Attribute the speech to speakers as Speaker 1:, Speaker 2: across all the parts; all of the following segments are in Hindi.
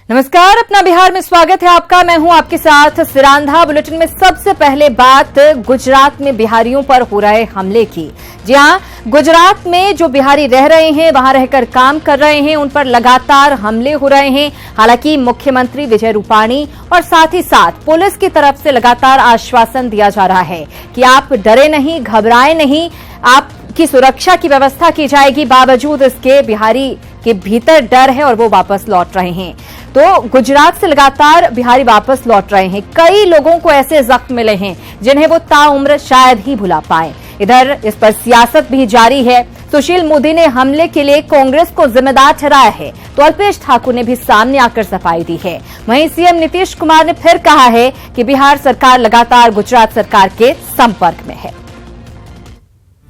Speaker 1: नमस्कार, अपना बिहार में स्वागत है आपका। मैं हूं आपके साथ सिरांधा। बुलेटिन में सबसे पहले बात गुजरात में बिहारियों पर हो रहे हमले की। जी हां, गुजरात में जो बिहारी रह रहे हैं, वहां रहकर काम कर रहे हैं, उन पर लगातार हमले हो रहे हैं। हालांकि मुख्यमंत्री विजय रूपाणी और साथ ही साथ पुलिस की तरफ से लगातार आश्वासन दिया जा रहा है कि आप डरे नहीं, घबराएं नहीं, आपकी सुरक्षा की व्यवस्था की जाएगी। बावजूद इसके बिहारी के भीतर डर है और वो वापस लौट रहे हैं। तो गुजरात से लगातार बिहारी वापस लौट रहे हैं। कई लोगों को ऐसे जख्म मिले हैं जिन्हें वो ताउम्र शायद ही भुला पाए। इधर इस पर सियासत भी जारी है। सुशील मोदी ने हमले के लिए कांग्रेस को जिम्मेदार ठहराया है, तो अल्पेश ठाकुर ने भी सामने आकर सफाई दी है। वहीं सीएम नीतीश कुमार ने फिर कहा है कि बिहार सरकार लगातार गुजरात सरकार के संपर्क में है।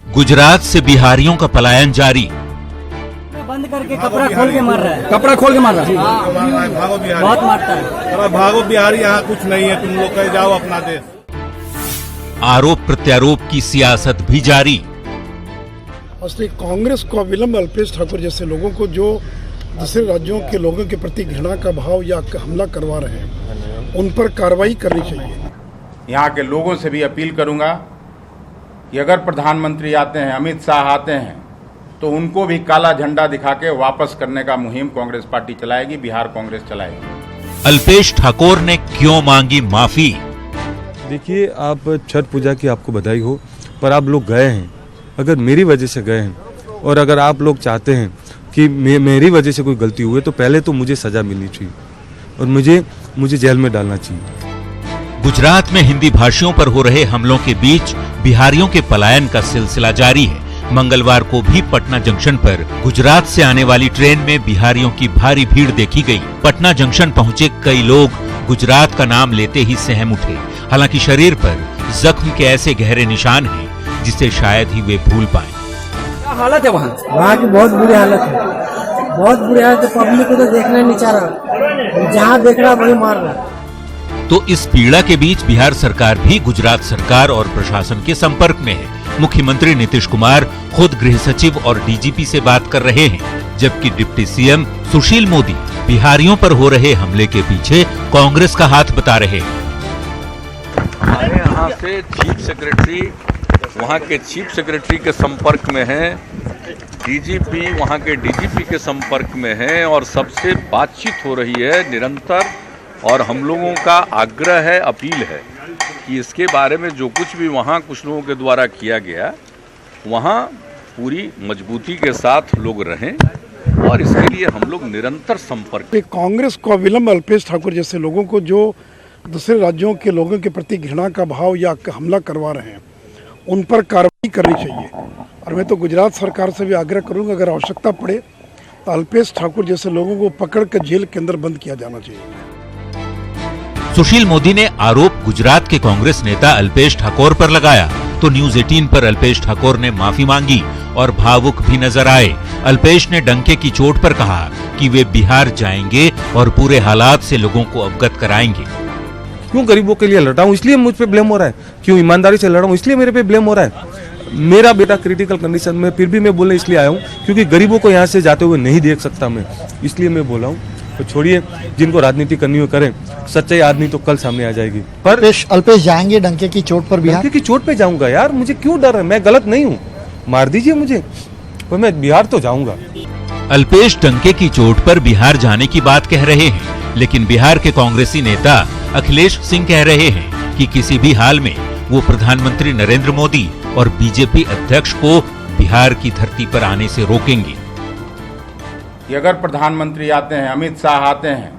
Speaker 2: गुजरात से बिहारियों का पलायन जारी।
Speaker 3: बंद करके कपड़ा खोल के मार रहा है, कपड़ा खोल के मार रहा है,
Speaker 4: भागो बिहारी,
Speaker 3: बहुत मारता है।
Speaker 4: भागो बिहारी, यहाँ कुछ नहीं है, तुम लोग कहीं जाओ अपना देश।
Speaker 2: आरोप प्रत्यारोप की सियासत भी जारी।
Speaker 5: असली कांग्रेस को अविलंब अल्पेश ठाकुर जैसे लोगों को जो दूसरे राज्यों के लोगों के प्रति घृणा का भाव या हमला करवा रहे हैं, उन पर कार्रवाई करनी चाहिए।
Speaker 6: यहाँ के लोगों से भी अपील करूंगा कि अगर प्रधानमंत्री आते हैं, अमित शाह आते हैं, तो उनको भी काला झंडा दिखा के वापस करने का मुहिम कांग्रेस पार्टी चलाएगी, बिहार कांग्रेस चलाएगी।
Speaker 2: अल्पेश ठाकुर ने क्यों मांगी माफी?
Speaker 7: देखिए, आप छठ पूजा की आपको बधाई हो, पर आप लोग गए हैं, अगर मेरी वजह से गए हैं और अगर आप लोग चाहते हैं कि मेरी वजह से कोई गलती हुई तो पहले तो मुझे सजा मिलनी चाहिए और मुझे जेल में डालना चाहिए।
Speaker 2: गुजरात में हिंदी भाषियों पर हो रहे हमलों के बीच बिहारियों के पलायन का सिलसिला जारी है। मंगलवार को भी पटना जंक्शन पर गुजरात से आने वाली ट्रेन में बिहारियों की भारी भीड़ देखी गई। पटना जंक्शन पहुंचे कई लोग गुजरात का नाम लेते ही सहम उठे। हालांकि शरीर पर जख्म के ऐसे गहरे निशान हैं जिसे शायद ही वे भूल पाएं।
Speaker 3: क्या हालत है वहाँ की? बहुत बुरी हालत है, बहुत बुरी हालत है। पब्लिक को तो देखना नहीं चाह रहा, जहाँ देख रहा वही मार रहा।
Speaker 2: तो इस पीड़ा के बीच बिहार सरकार भी गुजरात सरकार और प्रशासन के संपर्क में है। मुख्यमंत्री नीतीश कुमार खुद गृह सचिव और डीजीपी से बात कर रहे हैं, जबकि डिप्टी सीएम सुशील मोदी बिहारियों पर हो रहे हमले के पीछे कांग्रेस का हाथ बता रहे हैं।
Speaker 8: हमारे यहाँ से चीफ सेक्रेटरी वहाँ के चीफ सेक्रेटरी के संपर्क में है, डीजीपी वहाँ के डीजीपी के संपर्क में है और सबसे बातचीत हो रही है निरंतर। और हम लोगों का आग्रह है, अपील है कि इसके बारे में जो कुछ भी वहाँ कुछ लोगों के द्वारा किया गया, वहाँ पूरी मजबूती के साथ लोग रहें और इसके लिए हम लोग निरंतर संपर्क।
Speaker 5: कांग्रेस को अविलंब अल्पेश ठाकुर जैसे लोगों को जो दूसरे राज्यों के लोगों के प्रति घृणा का भाव या हमला करवा रहे हैं, उन पर कार्रवाई करनी चाहिए। और मैं तो गुजरात सरकार से भी आग्रह करूँगा, अगर आवश्यकता पड़े तो अल्पेश ठाकुर जैसे लोगों को पकड़ कर जेल के अंदर बंद किया जाना चाहिए।
Speaker 2: सुशील मोदी ने आरोप गुजरात के कांग्रेस नेता अल्पेश ठाकुर पर लगाया, तो न्यूज 18 पर अल्पेश ठाकुर ने माफी मांगी और भावुक भी नजर आए। अल्पेश ने डंके की चोट पर कहा कि वे बिहार जाएंगे और पूरे हालात से लोगों को अवगत कराएंगे।
Speaker 7: क्यों गरीबों के लिए लड़ा हूँ इसलिए मुझ पे ब्लेम हो रहा है, क्यों ईमानदारी से लड़ा हूँ इसलिए मेरे पे ब्लेम हो रहा है। मेरा बेटा क्रिटिकल कंडीशन में, फिर भी मैं बोलने इसलिए आया हूँ क्योंकि गरीबों को यहाँ से जाते हुए नहीं देख सकता मैं, इसलिए मैं बोला हूँ। तो छोड़िए, जिनको राजनीति करनी हो करें, सच्चाई आदमी तो कल सामने आ जाएगी। पर
Speaker 9: अल्पेश जाएंगे डंके की चोट पर? बिहार
Speaker 7: डंके की चोट पे जाऊंगा यार, मुझे क्यों डर है? मैं गलत नहीं हूँ, मार दीजिए मुझे, पर मैं बिहार तो जाऊंगा।
Speaker 2: अल्पेश डंके की चोट पर बिहार जाने की बात कह रहे हैं, लेकिन बिहार के कांग्रेसी नेता अखिलेश सिंह कह रहे हैं कि किसी भी हाल में वो प्रधानमंत्री नरेंद्र मोदी और बीजेपी अध्यक्ष को बिहार की धरती पर आने से रोकेंगे।
Speaker 6: कि अगर प्रधानमंत्री आते हैं, अमित शाह आते हैं,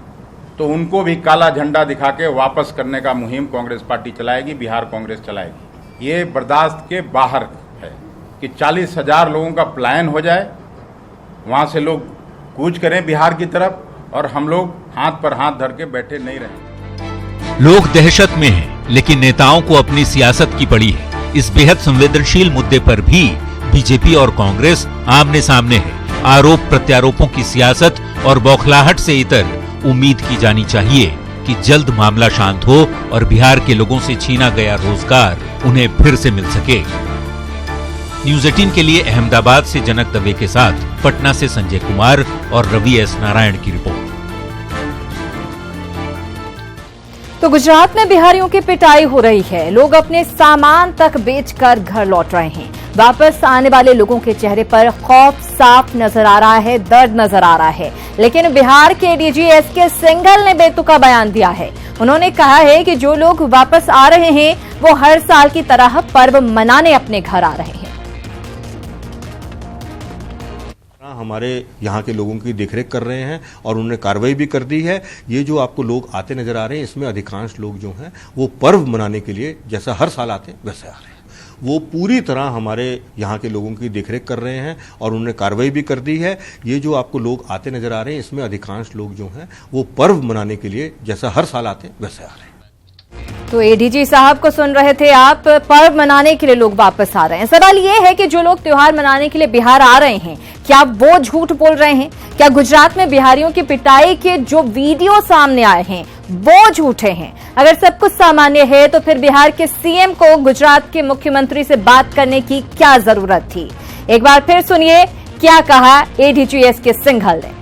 Speaker 6: तो उनको भी काला झंडा दिखा के वापस करने का मुहिम कांग्रेस पार्टी चलाएगी, बिहार कांग्रेस चलाएगी। ये बर्दाश्त के बाहर है कि 40,000 लोगों का पलायन हो जाए, वहाँ से लोग कूच करें बिहार की तरफ और हम लोग हाथ पर हाथ धर के बैठे नहीं रहें।
Speaker 2: लोग दहशत में हैं, लेकिन नेताओं को अपनी सियासत की पड़ी है। इस बेहद संवेदनशील मुद्दे पर भी बीजेपी और कांग्रेस आमने सामने है। आरोप प्रत्यारोपों की सियासत और बौखलाहट से इतर उम्मीद की जानी चाहिए कि जल्द मामला शांत हो और बिहार के लोगों से छीना गया रोजगार उन्हें फिर से मिल सके। न्यूज 18 के लिए अहमदाबाद से जनक दवे के साथ पटना से संजय कुमार और रवि एस नारायण की रिपोर्ट।
Speaker 1: तो गुजरात में बिहारियों की पिटाई हो रही है। लोग अपने सामान तक बेचकर घर लौट रहे हैं। वापस आने वाले लोगों के चेहरे पर खौफ साफ नजर आ रहा है, दर्द नजर आ रहा है। लेकिन बिहार के डीजी एसके सिंघल ने बेतुका बयान दिया है। उन्होंने कहा है कि जो लोग वापस आ रहे हैं वो हर साल की तरह पर्व मनाने अपने घर आ रहे हैं।
Speaker 10: हमारे यहाँ के लोगों की देखरेख कर रहे हैं और उन्होंने कार्रवाई भी कर दी है। ये जो आपको लोग आते नजर आ रहे हैं, इसमें अधिकांश लोग जो हैं वो पर्व मनाने के लिए जैसा हर साल आते हैं वैसे आ रहे हैं। वो पूरी तरह हमारे यहाँ के लोगों की देखरेख कर रहे हैं और उन्होंने कार्रवाई भी कर दी है। ये जो आपको लोग आते नजर आ रहे हैं, इसमें अधिकांश लोग जो हैं वो पर्व मनाने के लिए जैसा हर साल आते हैं वैसे आ रहे हैं।
Speaker 1: तो एडीजी साहब को सुन रहे थे आप। पर्व मनाने के लिए लोग वापस आ रहे हैं। सवाल ये है कि जो लोग त्योहार मनाने के लिए बिहार आ रहे हैं, क्या वो झूठ बोल रहे हैं? क्या गुजरात में बिहारियों की पिटाई के जो वीडियो सामने आए हैं वो झूठे हैं? अगर सब कुछ सामान्य है तो फिर बिहार के सीएम को गुजरात के मुख्यमंत्री से बात करने की क्या जरूरत थी? एक बार फिर सुनिए क्या कहा एडीजी एसके सिंघल ने।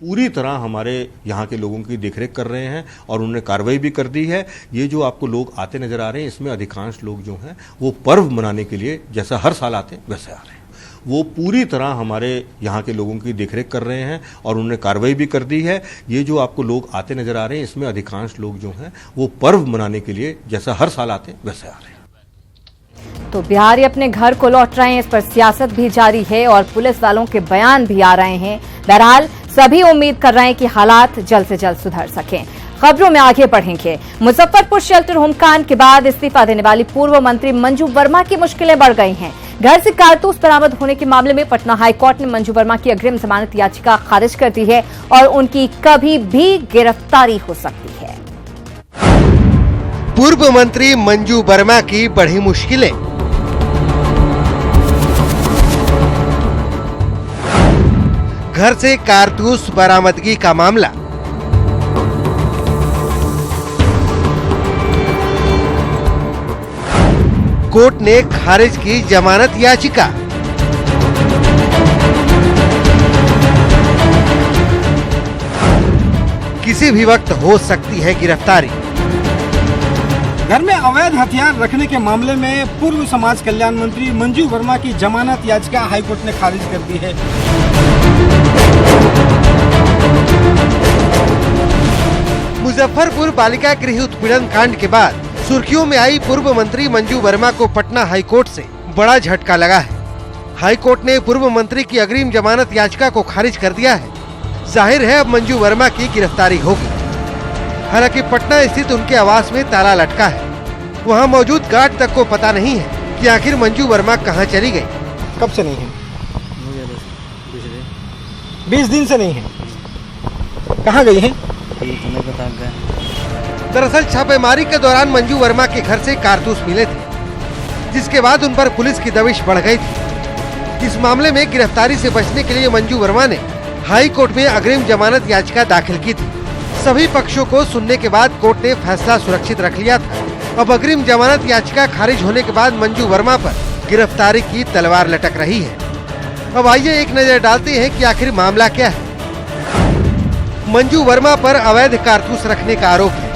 Speaker 10: पूरी तरह हमारे यहाँ के लोगों की देखरेख कर रहे हैं और उन्होंने कार्रवाई भी कर दी है। ये जो आपको लोग आते नजर आ रहे हैं, इसमें अधिकांश लोग जो हैं वो पर्व मनाने के लिए जैसा हर साल आते हैं वैसे आ रहे हैं। वो पूरी तरह हमारे यहाँ के लोगों की देखरेख कर रहे हैं और उन्होंने कार्रवाई भी कर दी है। ये जो आपको लोग आते नजर आ रहे हैं, इसमें अधिकांश लोग जो हैं वो पर्व मनाने के लिए जैसा हर साल आते हैं वैसे आ रहे हैं।
Speaker 1: तो बिहारी अपने घर को लौट रहे हैं, इस पर सियासत भी जारी है और पुलिस वालों के बयान भी आ रहे हैं। बहरहाल सभी उम्मीद कर रहे हैं कि हालात जल्द से जल्द सुधर सकें। खबरों में आगे बढ़ेंगे। मुजफ्फरपुर शेल्टर होमकांड के बाद इस्तीफा देने वाली पूर्व मंत्री मंजू वर्मा की मुश्किलें बढ़ गई हैं। घर से कारतूस बरामद होने के मामले में पटना हाईकोर्ट ने मंजू वर्मा की अग्रिम जमानत याचिका खारिज कर दी है और उनकी कभी भी गिरफ्तारी हो सकती है।
Speaker 11: पूर्व मंत्री मंजू वर्मा की बढ़ी मुश्किलें। घर से कारतूस बरामदगी का मामला। कोर्ट ने खारिज की जमानत याचिका। किसी भी वक्त हो सकती है गिरफ्तारी।
Speaker 12: घर में अवैध हथियार रखने के मामले में पूर्व समाज कल्याण मंत्री मंजू वर्मा की जमानत याचिका हाईकोर्ट ने खारिज कर दी है।
Speaker 11: मुजफ्फरपुर बालिका गृह उत्पीड़न कांड के बाद सुर्खियों में आई पूर्व मंत्री मंजू वर्मा को पटना हाईकोर्ट से बड़ा झटका लगा है। हाईकोर्ट ने पूर्व मंत्री की अग्रिम जमानत याचिका को खारिज कर दिया है। जाहिर है अब मंजू वर्मा की गिरफ्तारी होगी। हालांकि पटना स्थित उनके आवास में ताला लटका है। वहां मौजूद गार्ड तक को पता नहीं है कि आखिर मंजू वर्मा कहां चली गई।
Speaker 12: कब से नहीं है? 20 दिन से नहीं है। कहां गई है?
Speaker 11: दरअसल छापेमारी के दौरान मंजू वर्मा के घर से कारतूस मिले थे, जिसके बाद उन पर पुलिस की दबिश बढ़ गई थी। इस मामले में गिरफ्तारी से बचने के लिए मंजू वर्मा ने हाई कोर्ट में अग्रिम जमानत याचिका दाखिल की थी। सभी पक्षों को सुनने के बाद कोर्ट ने फैसला सुरक्षित रख लिया था। अब अग्रिम जमानत याचिका खारिज होने के बाद मंजू वर्मा पर गिरफ्तारी की तलवार लटक रही है। अब आइए एक नजर डालते हैं कि आखिर मामला क्या है। मंजू वर्मा पर अवैध कारतूस रखने का आरोप है।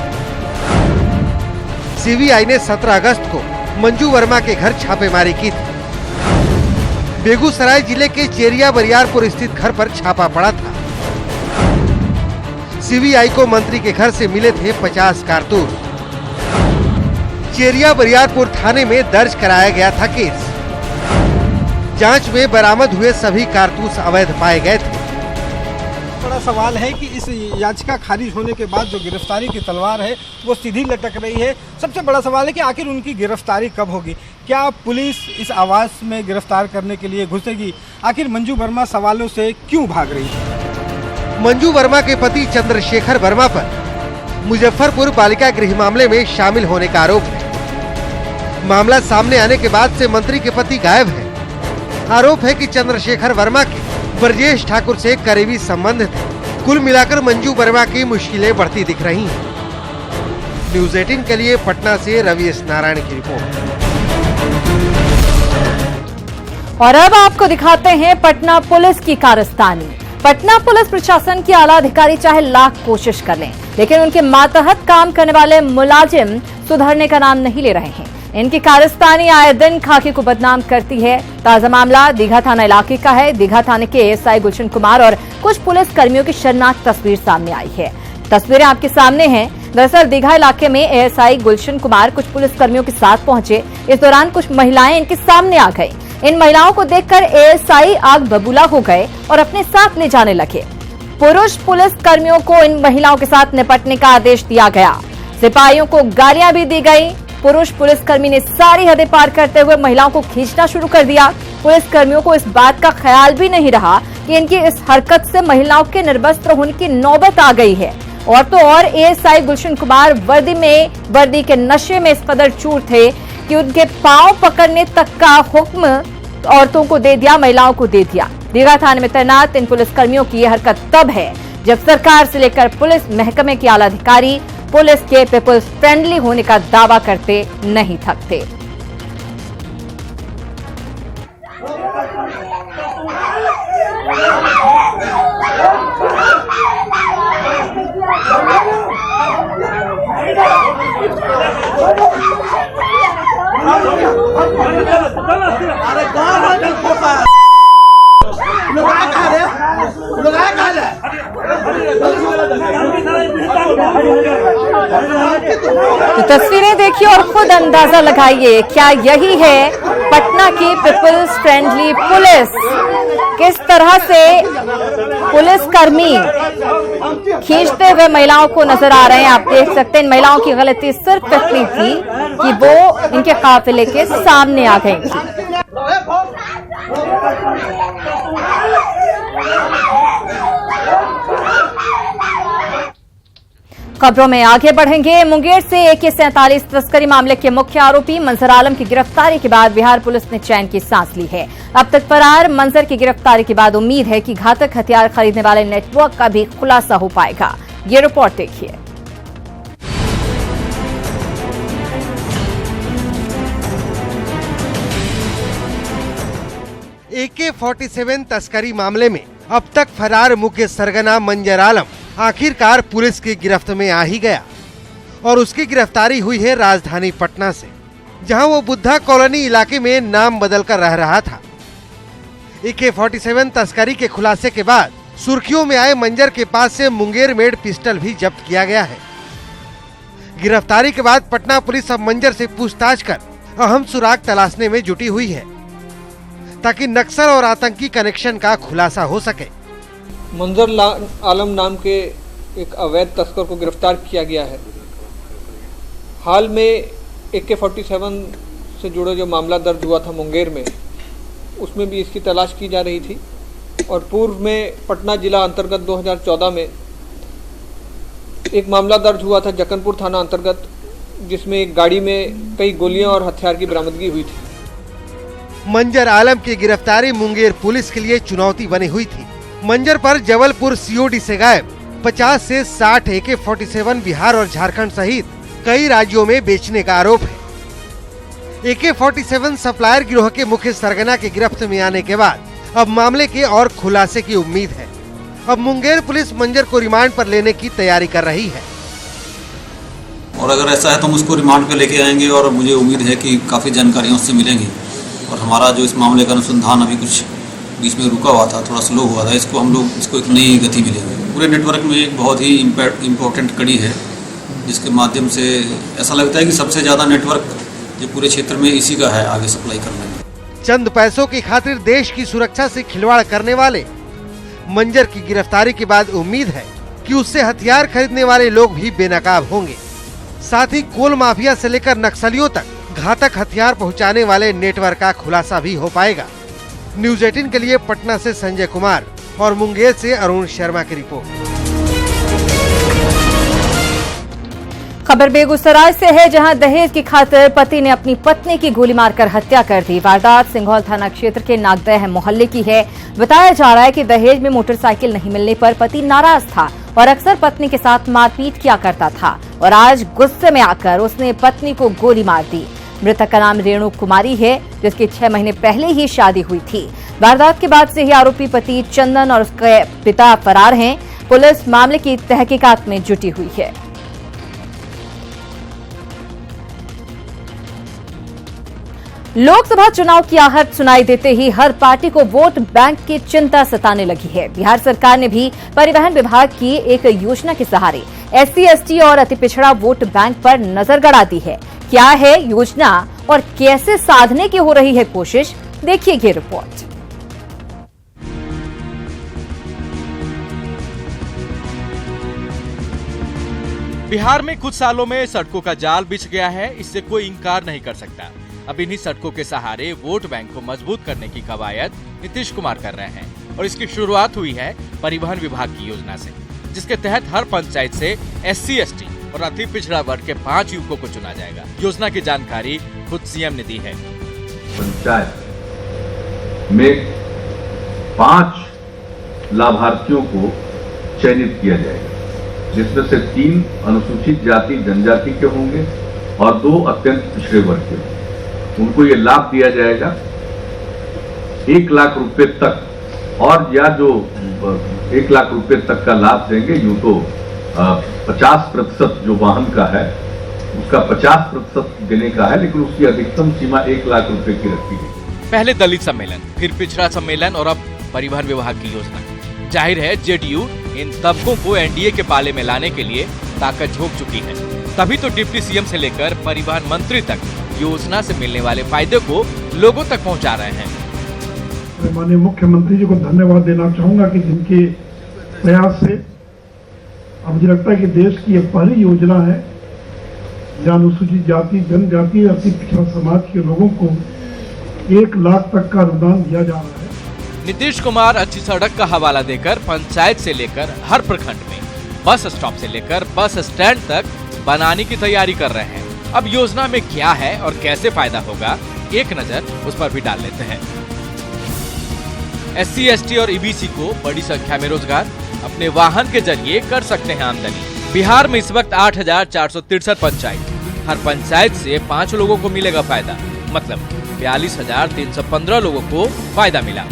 Speaker 11: सीबीआई ने 17 अगस्त को मंजू वर्मा के घर छापेमारी की थी। बेगूसराय जिले के चेरिया बरियारपुर स्थित घर पर छापा पड़ा था। सीबीआई को मंत्री के घर से मिले थे 50 कारतूस। चेरिया बरियारपुर थाने में दर्ज कराया गया था केस। जांच में बरामद हुए सभी कारतूस अवैध पाए गए थे।
Speaker 12: बड़ा सवाल है कि इस याचिका खारिज होने के बाद जो गिरफ्तारी की तलवार है वो सीधी लटक रही है। सबसे बड़ा सवाल है कि आखिर उनकी गिरफ्तारी कब होगी? क्या पुलिस इस आवास में गिरफ्तार करने के लिए घुसेगी? आखिर मंजू वर्मा सवालों से क्यों भाग रही है?
Speaker 11: मंजू वर्मा के पति चंद्रशेखर वर्मा पर मुजफ्फरपुर बालिका गृह मामले में शामिल होने का आरोप है। मामला सामने आने के बाद से मंत्री के पति गायब है। आरोप है कि चंद्रशेखर वर्मा के ब्रजेश ठाकुर से करीबी संबंध थे। कुल मिलाकर मंजू वर्मा की मुश्किलें बढ़ती दिख रही हैं। न्यूज़ 18 के लिए पटना से रवि एस नारायण की रिपोर्ट।
Speaker 1: और अब आपको दिखाते हैं पटना पुलिस की कारस्तानी। पटना पुलिस प्रशासन के आला अधिकारी चाहे लाख कोशिश कर लें, लेकिन उनके मातहत काम करने वाले मुलाजिम सुधरने का नाम नहीं ले रहे हैं। इनकी कारस्तानी आए दिन खाकी को बदनाम करती है। ताजा मामला दीघा थाना इलाके का है। दीघा थाने के एएसआई गुलशन कुमार और कुछ पुलिस कर्मियों की शर्मनाक तस्वीर सामने आई है। तस्वीरें आपके सामने हैं। दरअसल दीघा इलाके में एएसआई गुलशन कुमार कुछ पुलिस कर्मियों के साथ पहुंचे। इस दौरान कुछ महिलाएं इनके सामने आ गई। इन महिलाओं को देखकर एएसआई आग बबूला हो गए और अपने साथ ले जाने लगे। पुरुष पुलिस कर्मियों को इन महिलाओं के साथ निपटने का आदेश दिया गया। सिपाहियों को गालियां भी दी गई। पुरुष पुलिसकर्मी ने सारी हदें पार करते हुए महिलाओं को खींचना शुरू कर दिया। पुलिसकर्मियों को इस बात का ख्याल भी नहीं रहा कि इनकी इस हरकत से महिलाओं के निर्वस्त्र होने की नौबत आ गई है। और तो और एएसआई गुलशन कुमार वर्दी के नशे में इस कदर चूर थे कि उनके पांव पकड़ने तक का हुक्म औरतों को दे दिया, महिलाओं को दे दिया। दीघा थाने में तैनात इन पुलिसकर्मियों की यह हरकत तब है जब सरकार से लेकर पुलिस महकमे के आला अधिकारी पुलिस के पीपल्स फ्रेंडली होने का दावा करते नहीं थकते। तो तस्वीरें देखिए और खुद अंदाजा लगाइए, क्या यही है पटना की पीपल्स फ्रेंडली पुलिस? किस तरह से पुलिसकर्मी खींचते हुए महिलाओं को नजर आ रहे हैं। आप देख सकते हैं इन महिलाओं की गलती सिर्फ इतनी थी कि वो इनके काफिले के सामने आ गई थी। खबरों में आगे बढ़ेंगे। मुंगेर से AK-47 तस्करी मामले के मुख्य आरोपी मंजर आलम की गिरफ्तारी के बाद बिहार पुलिस ने चैन की सांस ली है। अब तक फरार मंजर की गिरफ्तारी के बाद उम्मीद है कि घातक हथियार खरीदने वाले नेटवर्क का भी खुलासा हो पाएगा। ये रिपोर्ट देखिए।
Speaker 11: AK-47 तस्करी मामले में अब तक फरार मुख्य सरगना मंजर आलम आखिरकार पुलिस की गिरफ्त में आ ही गया और उसकी गिरफ्तारी हुई है राजधानी पटना से, जहां वो बुद्धा कॉलोनी इलाके में नाम बदलकर रह रहा था। AK-47 तस्करी के खुलासे के बाद सुर्खियों में आए मंजर के पास से मुंगेर मेड पिस्टल भी जब्त किया गया है। गिरफ्तारी के बाद पटना पुलिस अब मंजर से पूछताछ कर अहम सुराग तलाशने में जुटी हुई है ताकि नक्सल और आतंकी कनेक्शन का खुलासा हो सके।
Speaker 13: मंजर आलम नाम के एक अवैध तस्कर को गिरफ्तार किया गया है। हाल में AK-47 से जुड़ा जो मामला दर्ज हुआ था मुंगेर में, उसमें भी इसकी तलाश की जा रही थी। और पूर्व में पटना जिला अंतर्गत 2014 में एक मामला दर्ज हुआ था जक्कनपुर थाना अंतर्गत, जिसमें एक गाड़ी में कई गोलियां और हथियार की बरामदगी हुई थी।
Speaker 11: मंजर आलम की गिरफ्तारी मुंगेर पुलिस के लिए चुनौती बनी हुई थी। मंजर पर जबलपुर COD से गायब 50 से 60 AK-47 बिहार और झारखंड सहित कई राज्यों में बेचने का आरोप है। AK-47 सप्लायर गिरोह के मुख्य सरगना की गिरफ्त में आने के बाद अब मामले के और खुलासे की उम्मीद है। अब मुंगेर पुलिस मंजर को रिमांड पर लेने की तैयारी कर रही है।
Speaker 14: और अगर ऐसा है तो हम उसको रिमांड पे लेके आएंगे और मुझे उम्मीद है कि काफ़ी जानकारियाँ उससे मिलेंगी। और हमारा जो इस मामले का अनुसंधान अभी कुछ बीच में रुका हुआ था, थोड़ा स्लो हुआ था, इसको एक नई गति मिलेगी। पूरे नेटवर्क में एक बहुत ही इम्पोर्टेंट कड़ी है, जिसके माध्यम से ऐसा लगता है कि सबसे ज़्यादा नेटवर्क जो पूरे क्षेत्र में इसी का है आगे सप्लाई करने में।
Speaker 11: चंद पैसों की खातिर देश की सुरक्षा से खिलवाड़ करने वाले मंजर की गिरफ्तारी के बाद उम्मीद है कि उससे हथियार खरीदने वाले लोग भी बेनकाब होंगे। साथ ही कोल माफिया से लेकर नक्सलियों तक घातक हथियार पहुंचाने वाले नेटवर्क का खुलासा भी हो पाएगा। न्यूज़ 18 के लिए पटना से संजय कुमार और मुंगेर से अरुण शर्मा की रिपोर्ट।
Speaker 1: खबर बेगूसराय से है, जहां दहेज की खातिर पति ने अपनी पत्नी की गोली मारकर हत्या कर दी। वारदात सिंघौल थाना क्षेत्र के नागदह मोहल्ले की है। बताया जा रहा है कि दहेज में मोटरसाइकिल नहीं मिलने पर पति नाराज था और अक्सर पत्नी के साथ मारपीट किया करता था और आज गुस्से में आकर उसने पत्नी को गोली मार दी। मृतक का नाम रेणु कुमारी है, जिसकी 6 महीने पहले ही शादी हुई थी। वारदात के बाद से ही आरोपी पति चंदन और उसके पिता फरार हैं। पुलिस मामले की तहकीकात में जुटी हुई है। लोकसभा चुनाव की आहट सुनाई देते ही हर पार्टी को वोट बैंक की चिंता सताने लगी है। बिहार सरकार ने भी परिवहन विभाग की एक योजना के सहारे SC, ST और अति पिछड़ा वोट बैंक पर नजर गड़ा दी है। क्या है योजना और कैसे साधने की हो रही है कोशिश, देखिए ये रिपोर्ट।
Speaker 15: बिहार में कुछ सालों में सड़कों का जाल बिछ गया है, इससे कोई इंकार नहीं कर सकता। अब इन्हीं सड़कों के सहारे वोट बैंक को मजबूत करने की कवायद नीतीश कुमार कर रहे हैं और इसकी शुरुआत हुई है परिवहन विभाग की योजना से, जिसके तहत हर पंचायत से SC, ST और अति पिछड़ा वर्ग के 5 युवकों को चुना जाएगा। योजना की जानकारी खुद CM ने दी है।
Speaker 16: पंचायत में 5 लाभार्थियों को चयनित किया जाएगा, जिसमें से 3 अनुसूचित जाति जनजाति के होंगे और 2 अत्यंत पिछड़े वर्ग के। उनको ये लाभ दिया जाएगा 1 लाख रुपए तक, और या जो 1 लाख रुपए तक का लाभ देंगे, यूं तो 50% जो वाहन का है उसका 50% देने का है, लेकिन उसकी अधिकतम सीमा 1 लाख रुपए की रखी गई।
Speaker 15: पहले दलित सम्मेलन, फिर पिछड़ा सम्मेलन और अब परिवहन विभाग की योजना। जाहिर है JDU इन तबकों को NDA के पाले में लाने के लिए ताकत झोंक चुकी है, तभी तो डिप्टी CM से लेकर परिवहन मंत्री तक योजना से मिलने वाले फायदे को लोगों तक पहुंचा रहे हैं।
Speaker 5: माननीय मुख्यमंत्री जी को धन्यवाद देना चाहूंगा कि जिनके प्रयास से अब मुझे लगता है कि देश की यह पहली योजना है जहां अनुसूचित जाति जनजाति और अति पिछड़ा समाज के लोगों को 1 लाख तक का अनुदान दिया जा रहा है।
Speaker 15: नीतीश कुमार अच्छी सड़क का हवाला देकर पंचायत से लेकर हर प्रखंड में, बस स्टॉप से लेकर बस स्टैंड तक बनाने की तैयारी कर रहे हैं। अब योजना में क्या है और कैसे फायदा होगा, एक नजर उस पर भी डाल लेते हैं। SC, ST और EBC को बड़ी संख्या में रोजगार, अपने वाहन के जरिए कर सकते हैं आमदनी। बिहार में इस वक्त 8,463 पंचायत, हर पंचायत से 5 लोगों को मिलेगा फायदा, मतलब 42,315 लोगों को फायदा मिला।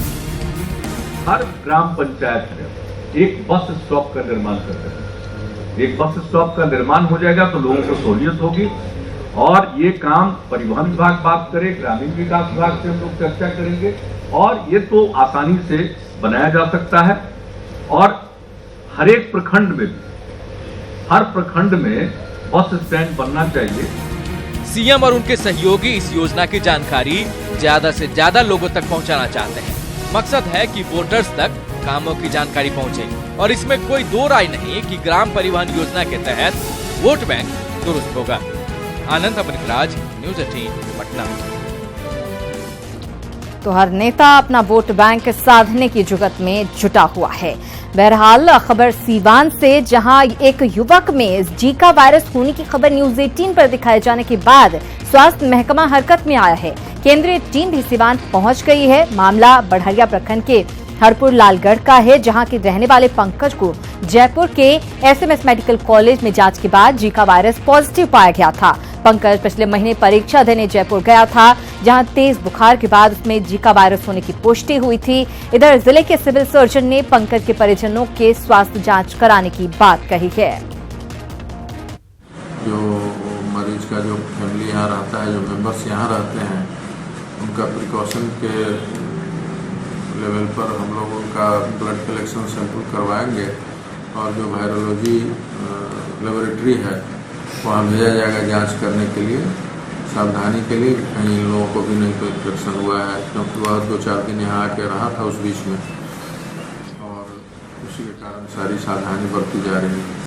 Speaker 16: हर ग्राम पंचायत में एक बस स्टॉप का निर्माण कर रहे हैं। एक बस स्टॉप का निर्माण हो जाएगा तो लोगों को सहूलियत होगी, और ये काम परिवहन विभाग बात करे, ग्रामीण विकास विभाग से हम लोग चर्चा करेंगे, और ये तो आसानी से बनाया जा सकता है। और हर एक प्रखंड में, हर प्रखंड में बस स्टैंड बनना चाहिए।
Speaker 15: CM और उनके सहयोगी इस योजना की जानकारी ज्यादा से ज्यादा लोगों तक पहुंचाना चाहते हैं। मकसद है कि वोटर्स तक कामों की जानकारी पहुंचे, और इसमें कोई दो राय नहीं कि ग्राम परिवहन योजना के तहत वोट बैंक दुरुस्त होगा। आनंद अमृतराज, न्यूज़ 18 पटना।
Speaker 1: तो हर नेता अपना वोट बैंक साधने की जुगत में जुटा हुआ है। बहरहाल खबर सीवान से, जहां एक युवक में जीका वायरस होने की खबर न्यूज़ 18 पर दिखाए जाने के बाद स्वास्थ्य महकमा हरकत में आया है। केंद्रीय टीम भी सीवान पहुंच गई है। मामला बढ़हरिया प्रखंड के हरपुर लालगढ़ का है, जहां के रहने वाले पंकज को जयपुर के SMS मेडिकल कॉलेज में जांच के बाद जीका वायरस पॉजिटिव पाया गया था। पंकज पिछले महीने परीक्षा देने जयपुर गया था, जहां तेज बुखार के बाद उसमें जीका वायरस होने की पुष्टि हुई थी। इधर जिले के सिविल सर्जन ने पंकज के परिजनों के स्वास्थ्य जांच कराने की बात कही है।
Speaker 17: जो मरीज का जो फैमिली यहाँ रहता है, जो मेंबर्स यहाँ रहते हैं, उनका प्रिकॉशन के लेवल पर हम लोग उनका ब्लड कलेक्शन सैंपल करवाएंगे, और जो वायरोलॉजी लेबोरेटरी है वहाँ भेजा जाएगा जांच करने के लिए, सावधानी के लिए, कहीं इन लोगों को भी नहीं कोई इन्फेक्शन हुआ है, क्योंकि वह 2-4 दिन यहाँ आके रहा था उस बीच में, और उसी के कारण सारी सावधानी बरती जा रही है।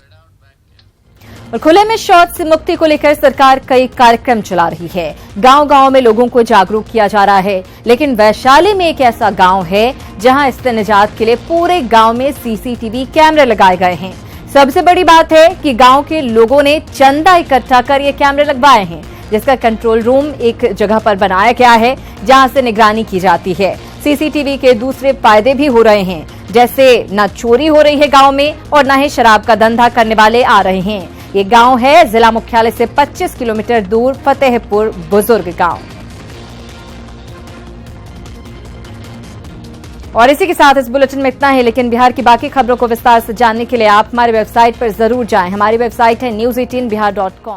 Speaker 1: और खुले में शौच से मुक्ति को लेकर सरकार कई कार्यक्रम चला रही है। गांव-गांव में लोगों को जागरूक किया जा रहा है, लेकिन वैशाली में एक ऐसा गांव है जहां इससे निजात के लिए पूरे गांव में CCTV कैमरे लगाए गए हैं। सबसे बड़ी बात है कि गांव के लोगों ने चंदा इकट्ठा कर ये कैमरे लगवाए हैं, जिसका कंट्रोल रूम एक जगह पर बनाया गया है, जहां से निगरानी की जाती है। CCTV के दूसरे फायदे भी हो रहे हैं, जैसे न चोरी हो रही है गांव में, और न ही शराब का धंधा करने वाले आ रहे हैं। ये गांव है जिला मुख्यालय से 25 किलोमीटर दूर फतेहपुर बुजुर्ग गांव। और इसी के साथ इस बुलेटिन में इतना ही, लेकिन बिहार की बाकी खबरों को विस्तार से जानने के लिए आप हमारी वेबसाइट पर जरूर जाएं। हमारी वेबसाइट है news18bihar.com।